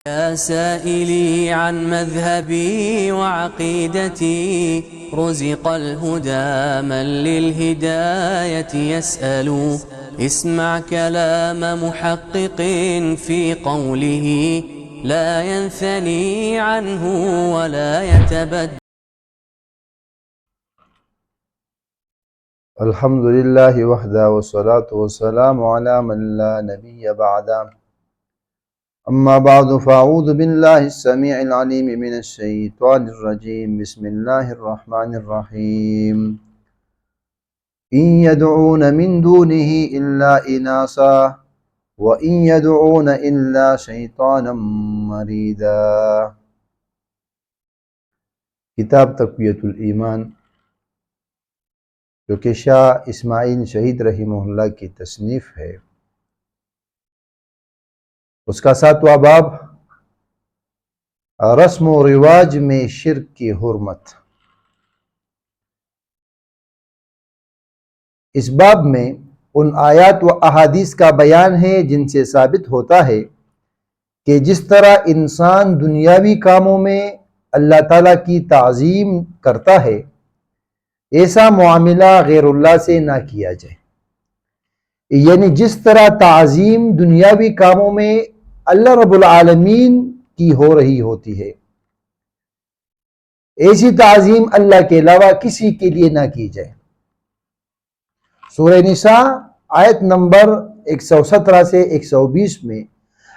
يا سائلي عن مذهبي وعقيدتي رزق الهدى من للهداية يسأل اسمع كلام محقق في قوله لا ينثني عنه ولا يتبدل. الحمد لله وحده والصلاة والسلام على من لا نبي بعده. أما بعد فأعوذ بالله السميع العليم من الشيطان الرجيم. بسم الله الرحمن الرحيم. إن يدعون من دونه إلا إناثا وإن يدعون إلا شيطانا مريدا. کتاب تقویۃ الایمان جو کہ شاہ اسماعیل شہید رحمہ اللہ کی تصنیف ہے، اس کا 7واں باب رسم و رواج میں شرک کی حرمت۔ اس باب میں ان آیات و احادیث کا بیان ہے جن سے ثابت ہوتا ہے کہ جس طرح انسان دنیاوی کاموں میں اللہ تعالیٰ کی تعظیم کرتا ہے، ایسا معاملہ غیر اللہ سے نہ کیا جائے۔ یعنی جس طرح تعظیم دنیاوی کاموں میں اللہ رب العالمین کی ہو رہی ہوتی ہے، ایسی تعظیم اللہ کے علاوہ کسی کے لیے نہ کی جائے۔ سورہ نساء آیت نمبر 117 سے 120 میں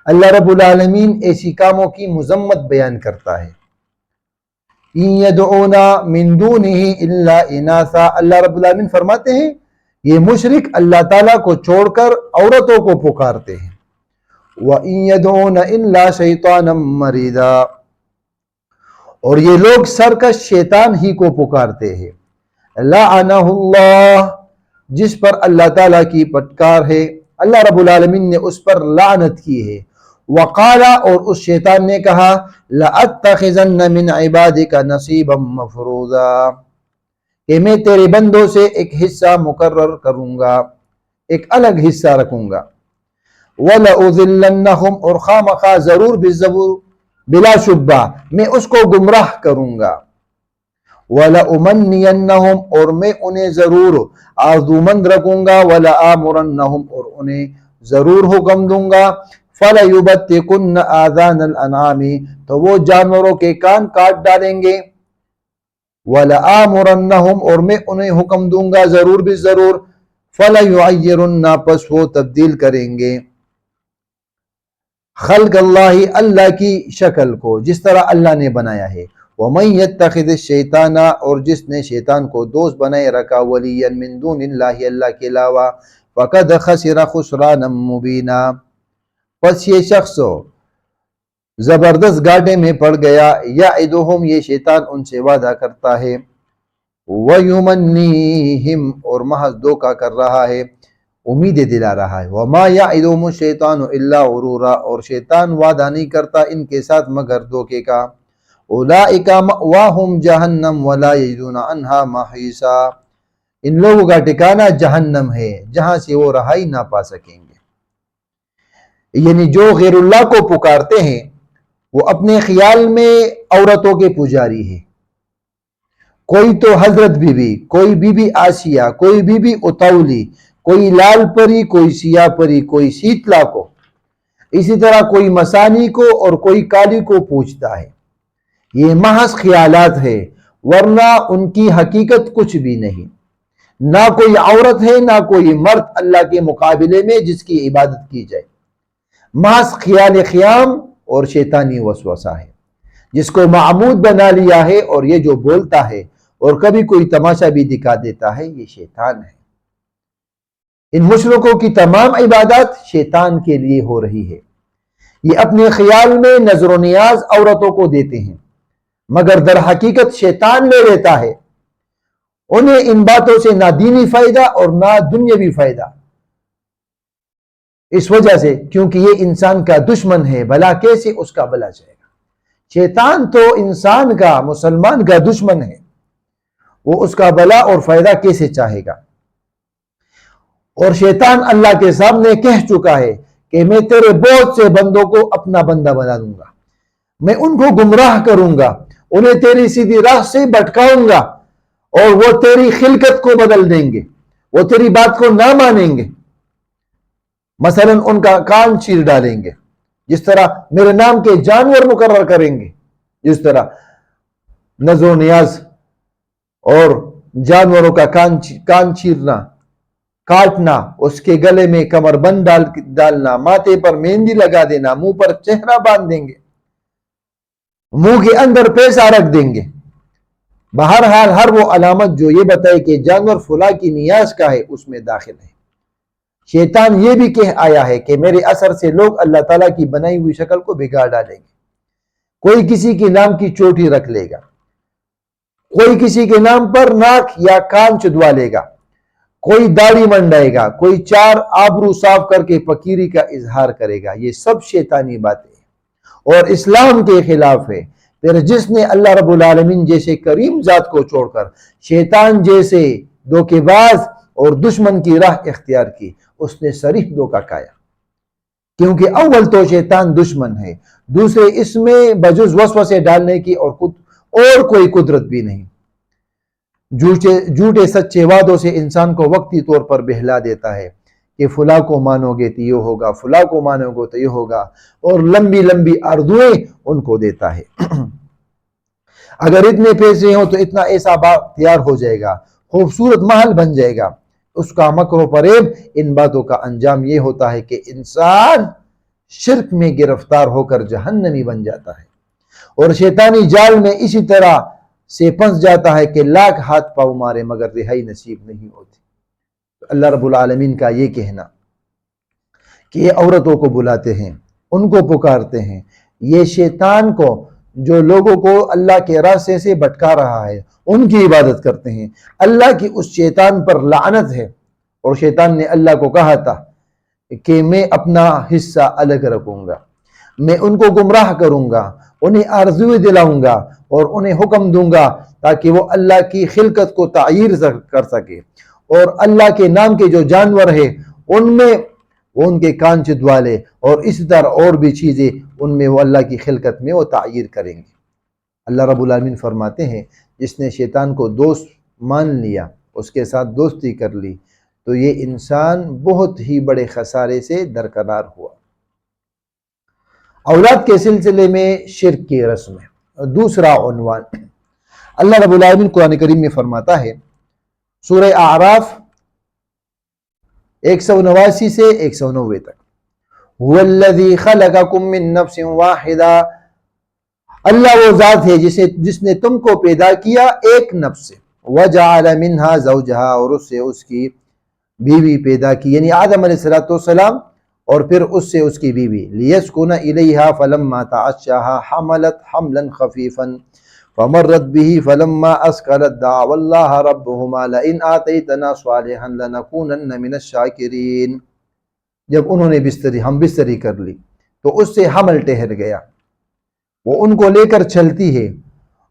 اللہ رب العالمین ایسی کاموں کی مذمت بیان کرتا ہے۔ إِن يَدْعُونَ مِن دُونِهِ إِلَّا إِنَاثًا، اللہ رب العالمین فرماتے ہیں یہ مشرک اللہ تعالیٰ کو چھوڑ کر عورتوں کو پکارتے ہیں۔ وَإِن يَدْعُونَ إِلَّا شَيْطَانًا مَرِيدًا، اور یہ لوگ سرکش شیطان ہی کو پکارتے ہیں۔ لَعَنَهُ اللَّهُ، جس پر اللہ تعالیٰ کی پٹکار ہے، اللہ رب العالمین نے اس پر لعنت کی ہے۔ وقال، اور اس شیطان نے کہا، لَأَتَّخِذَنَّ مِنْ عِبَادِكَ نَصِيبًا مَفْرُوضًا، کہ میں تیرے بندوں سے ایک حصہ مقرر کروں گا، ایک الگ حصہ رکھوں گا۔ وَلَأُضِلَّنَّهُمْ، اور خامخواہ ضرور بلا شبہ میں اس کو گمراہ کروں گا۔ وَلَأُمَنِّيَنَّهُمْ، اور میں انہیں ضرور آرزومند رکھوں گا۔ وَلَآمُرَنَّهُمْ، اور انہیں ضرور حکم دوں گا۔ فَلَيُبَتِّكُنَّ آذَانَ الْأَنْعَامِ، تو وہ جانوروں کے کان کاٹ ڈالیں گے۔ وَلَآمُرَنَّهُمْ، اور میں انہیں حکم دوں گا ضرور بھی ضرور۔ فَلَيُعَيِّرُنَّ، پس وہ تبدیل کریں گے خلق اللہ، اللہ کی شکل کو جس طرح اللہ نے بنایا ہے۔ وَمَن يَتَّخِذِ الشَّيْطَانَ، اور جس نے شیطان کو دوست بنائے رکھا، وَلِيًّا مِن دُونِ اللَّهِ، اللہ کے علاوہ، فَقَدْ خَسِرَ خُسْرَانًا مُبِينًا، پس یہ شخص زبردست گاٹے میں پڑ گیا۔ یعدہم، یہ شیطان ان سے وعدہ کرتا ہے، ویمنیہم، اور محض دھوکہ کر رہا ہے، امیدیں دلا رہا ہے۔ وما یعدہم الشیطان الا غرورا، اور شیطان وعدہ نہیں کرتا ان کے ساتھ مگر دھوکے کا۔ اولئک مأواہم جہنم ولا یجدون عنہا محیصا، ان لوگوں کا ٹھکانہ جہنم ہے جہاں سے وہ رہائی نہ پا سکیں گے۔ یعنی جو غیر اللہ کو پکارتے ہیں وہ اپنے خیال میں عورتوں کے پجاری ہیں۔ کوئی تو حضرت بی بی، کوئی بی بی آسیہ، کوئی بی بی اتولی، کوئی لال پری، کوئی سیاہ پری، کوئی سیتلا کو، اسی طرح کوئی مسانی کو اور کوئی کالی کو پوچھتا ہے۔ یہ محض خیالات ہے، ورنہ ان کی حقیقت کچھ بھی نہیں۔ نہ کوئی عورت ہے نہ کوئی مرد اللہ کے مقابلے میں جس کی عبادت کی جائے، محض خیال خیام اور شیطانی وسوسہ ہے جس کو معمود بنا لیا ہے، اور یہ جو بولتا ہے اور کبھی کوئی تماشا بھی دکھا دیتا ہے یہ شیطان ہے۔ ان مشرکوں کی تمام عبادات شیطان کے لیے ہو رہی ہے۔ یہ اپنے خیال میں نظر و نیاز عورتوں کو دیتے ہیں مگر در حقیقت شیطان لے لیتا ہے۔ انہیں ان باتوں سے نہ دینی فائدہ اور نہ دنیاوی فائدہ، اس وجہ سے کیونکہ یہ انسان کا دشمن ہے، بھلا کیسے اس کا بھلا چاہے گا؟ شیطان تو انسان کا، مسلمان کا دشمن ہے، وہ اس کا بھلا اور فائدہ کیسے چاہے گا؟ اور شیطان اللہ کے سامنے کہہ چکا ہے کہ میں تیرے بہت سے بندوں کو اپنا بندہ بنا دوں گا، میں ان کو گمراہ کروں گا، انہیں تیری سیدھی راہ سے بھٹکاؤں گا، اور وہ تیری خلقت کو بدل دیں گے، وہ تیری بات کو نہ مانیں گے۔ مثلا ان کا کان چیر ڈالیں گے، جس طرح میرے نام کے جانور مقرر کریں گے، جس طرح نظر و نیاز اور جانوروں کا کان چیرنا، کاٹنا، اس کے گلے میں کمر بند ڈالنا، ماتھے پر مہندی لگا دینا، منہ پر چہرہ باندھ دیں گے، منہ کے اندر پیسہ رکھ دیں گے۔ بہرحال ہر وہ علامت جو یہ بتائے کہ جانور فلاں کی نیاز کا ہے اس میں داخل ہے۔ شیطان یہ بھی کہہ آیا ہے کہ میرے اثر سے لوگ اللہ تعالیٰ کی بنائی ہوئی شکل کو بگاڑ ڈالیں گے۔ کوئی کسی کے نام کی چوٹی رکھ لے گا، کوئی کسی کے نام پر ناک یا کان چدوا لے گا، کوئی داڑھی منڈائے گا، کوئی چار آبرو صاف کر کے فقیری کا اظہار کرے گا۔ یہ سب شیطانی باتیں ہیں اور اسلام کے خلاف ہے۔ پھر جس نے اللہ رب العالمین جیسے کریم ذات کو چھوڑ کر شیطان جیسے دھوکے باز اور دشمن کی راہ اختیار کی، اس نے صریح دھوکہ کھایا، کیونکہ اول تو شیطان دشمن ہے، دوسرے اس میں بجز وسوسے ڈالنے کی اور کوئی قدرت بھی نہیں۔ جھوٹے سچے وعدوں سے انسان کو وقتی طور پر بہلا دیتا ہے کہ فلاں کو مانو گے تو یہ ہوگا، فلاں کو مانو گے تو یہ ہوگا، اور لمبی لمبی آرزویں ان کو دیتا ہے۔ اگر اتنے پیسے ہوں تو اتنا ایسا باغ تیار ہو جائے گا، خوبصورت محل بن جائے گا۔ اس کا مکر و فریب، ان باتوں کا انجام یہ ہوتا ہے کہ انسان شرک میں گرفتار ہو کر جہنمی بن جاتا ہے، اور شیطانی جال میں اسی طرح سے پھنس جاتا ہے کہ لاکھ ہاتھ پاؤں مارے مگر رہائی نصیب نہیں ہوتی۔ اللہ رب العالمین کا یہ کہنا کہ یہ عورتوں کو بلاتے ہیں، ان کو پکارتے ہیں، یہ شیطان کو جو لوگوں کو اللہ کے راستے سے بھٹکا رہا ہے ان کی عبادت کرتے ہیں، اللہ کی اس شیطان پر لعنت ہے۔ اور شیطان نے اللہ کو کہا تھا کہ میں اپنا حصہ الگ رکھوں گا، میں ان کو گمراہ کروں گا، انہیں آرزویں دلاؤں گا اور انہیں حکم دوں گا تاکہ وہ اللہ کی خلقت کو تعیر کر سکے، اور اللہ کے نام کے جو جانور ہیں ان میں وہ ان کے کان چدوا لے، اور اسی طرح اور بھی چیزیں ان میں وہ اللہ کی خلقت میں وہ تعیر کریں گے۔ اللہ رب العالمین فرماتے ہیں جس نے شیطان کو دوست مان لیا، اس کے ساتھ دوستی کر لی، تو یہ انسان بہت ہی بڑے خسارے سے درکنار ہوا۔ اولاد کے سلسلے میں شرک کی رسم ہے۔ دوسرا عنوان، اللہ رب العالمین قرآن کریم میں فرماتا ہے سورہ اعراف 189 سے 190 تک، هو الذی خلقکم من نفس واحدہ، اللہ وہ ذات ہے جس نے تم کو پیدا کیا ایک نفس سے، وجعل منها زوجہا، اور اس سے اس کی بیوی پیدا کی، یعنی آدم علیہ السلام، اور پھر اس سے اس کی بیوی، لیسکن الیہا فلما تعشاها حملت حملا خفیفا فمرت به فلما اسکلت دعوا اللہ ربہما لئن آتیتنا صالحا لنکونن من الشاکرین۔ جب انہوں نے ہم بستری کر لی تو اس سے حمل ٹھہر گیا، وہ ان کو لے کر چلتی ہے،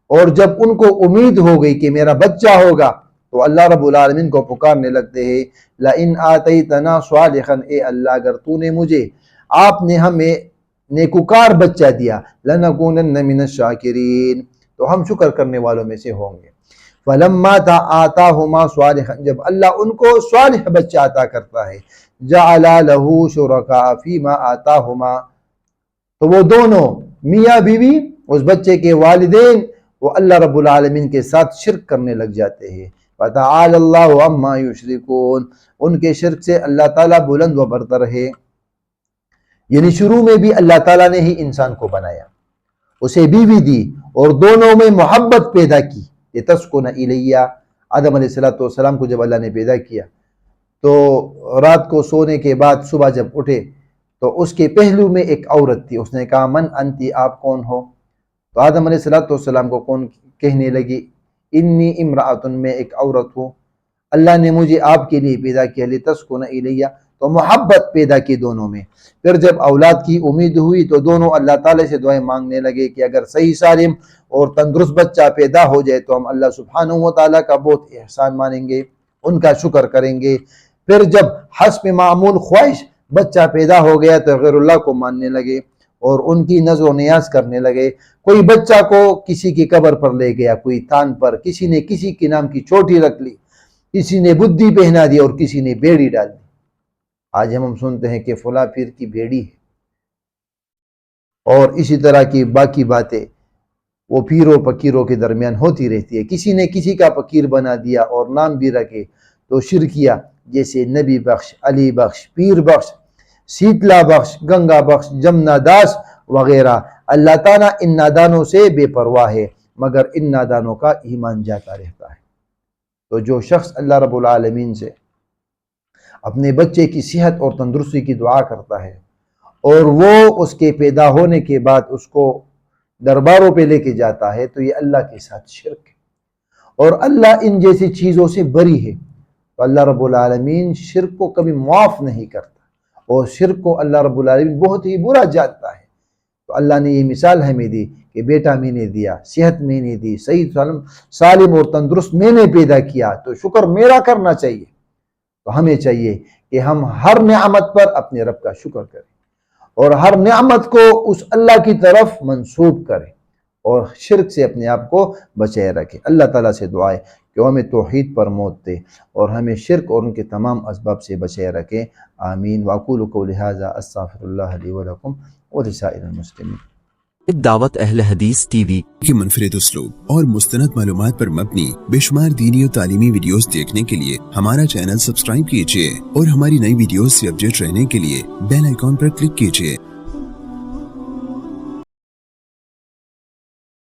اور جب ان کو امید ہو گئی کہ میرا بچہ ہوگا تو اللہ رب العالمین کو پکارنے لگتے ہیں لئن آتیتنا صالحا، اے اللہ اگر تو نے مجھے، آپ نے ہمیں نیکوکار بچہ دیا، لنکونن من الشاکرین، تو ہم شکر کرنے والوں میں سے ہوں گے۔ فلما آتاہما صالحا، جب اللہ ان کو صالح بچہ عطا کرتا ہے، جعل لہ شرکاء فیما آتاہما، تو وہ دونوں میاں بیوی، اس بچے کے والدین، وہ اللہ رب العالمین کے ساتھ شرک کرنے لگ جاتے ہیں۔ فتعالی اللہ عما یشرکون، ان کے شرک سے اللہ تعالیٰ بلند و برتر ہے۔ یعنی شروع میں بھی اللہ تعالیٰ نے ہی انسان کو بنایا، اسے بیوی دی، اور دونوں میں محبت پیدا کی، لتسکن الیہ۔ آدم علیہ السلام کو جب اللہ نے پیدا کیا تو رات کو سونے کے بعد صبح جب اٹھے تو اس کے پہلو میں ایک عورت تھی، اس نے کہا من انتی، آپ کون ہو؟ تو آدم علیہ السلام کو کون کہنے لگی انی امرأۃ، میں ایک عورت ہوں، اللہ نے مجھے آپ کے لیے پیدا کیا، لتسکن الیہ، تو محبت پیدا کی دونوں میں۔ پھر جب اولاد کی امید ہوئی تو دونوں اللہ تعالیٰ سے دعائیں مانگنے لگے کہ اگر صحیح سالم اور تندرست بچہ پیدا ہو جائے تو ہم اللہ سبحانہ و تعالیٰ کا بہت احسان مانیں گے، ان کا شکر کریں گے۔ پھر جب حسب معمول خواہش بچہ پیدا ہو گیا تو غیر اللہ کو ماننے لگے، اور ان کی نظر و نیاز کرنے لگے. کوئی بچہ کو کسی کی قبر پر لے گیا, کوئی تھان پر, کسی نے کسی کے نام کی چوٹی رکھ لی, کسی نے بدی پہنا دی اور کسی نے بیڑی ڈال دی. آج ہم سنتے ہیں کہ فلاں پیر کی بیڑی ہے, اور اسی طرح کی باقی باتیں وہ پیروں فقیروں کے درمیان ہوتی رہتی ہے. کسی نے کسی کا فقیر بنا دیا اور نام بھی رکھے تو شرکیہ, جیسے نبی بخش, علی بخش, پیر بخش, سیتلا بخش, گنگا بخش, جمنا داس وغیرہ. اللہ تعالیٰ ان نادانوں سے بے پرواہ ہے, مگر ان نادانوں کا ایمان جاتا رہتا ہے. تو جو شخص اللہ رب العالمین سے اپنے بچے کی صحت اور تندرستی کی دعا کرتا ہے اور وہ اس کے پیدا ہونے کے بعد اس کو درباروں پہ لے کے جاتا ہے, تو یہ اللہ کے ساتھ شرک ہے, اور اللہ ان جیسی چیزوں سے بری ہے. تو اللہ رب العالمین شرک کو کبھی معاف نہیں کرتا, اور شرک کو اللہ رب العالمین بہت ہی برا جانتا ہے. تو اللہ نے یہ مثال ہمیں دی کہ بیٹا میں نے دیا, صحت میں نے دی, صحیح سالم اور تندرست میں نے پیدا کیا, تو شکر میرا کرنا چاہیے. تو ہمیں چاہیے کہ ہم ہر نعمت پر اپنے رب کا شکر کریں, اور ہر نعمت کو اس اللہ کی طرف منسوب کریں, اور شرک سے اپنے آپ کو بچائے رکھیں. اللہ تعالیٰ سے دعا ہے کہ وہ ہمیں توحید پر موت دے اور ہمیں شرک اور ان کے تمام اسباب سے بچائے رکھیں. آمین. واقول قولی ھذا استغفر اللہ لی ولکم ولسائر المسلمین. دعوت اہل حدیث ٹی وی کی منفرد اسلوب اور مستند معلومات پر مبنی بے شمار دینی اور تعلیمی ویڈیوز دیکھنے کے لیے ہمارا چینل سبسکرائب کیجیے, اور ہماری نئی ویڈیوز سے اپڈیٹ رہنے کے لیے بیل آئیکن پر کلک کیجیے.